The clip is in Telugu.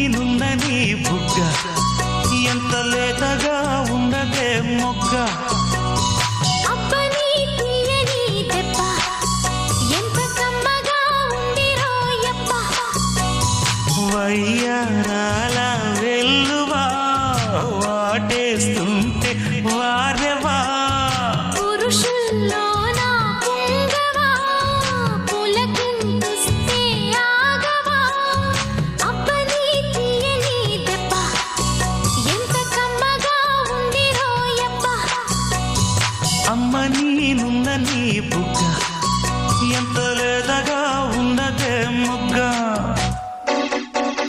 నున్నని బుగ్గ ఎంత లేతగా ఉన్నదే మొగ్గ అబ్బని తీయని దెబ్బ ఎంత కమ్మగా ఉంది రోయప్ప వయ్యారాల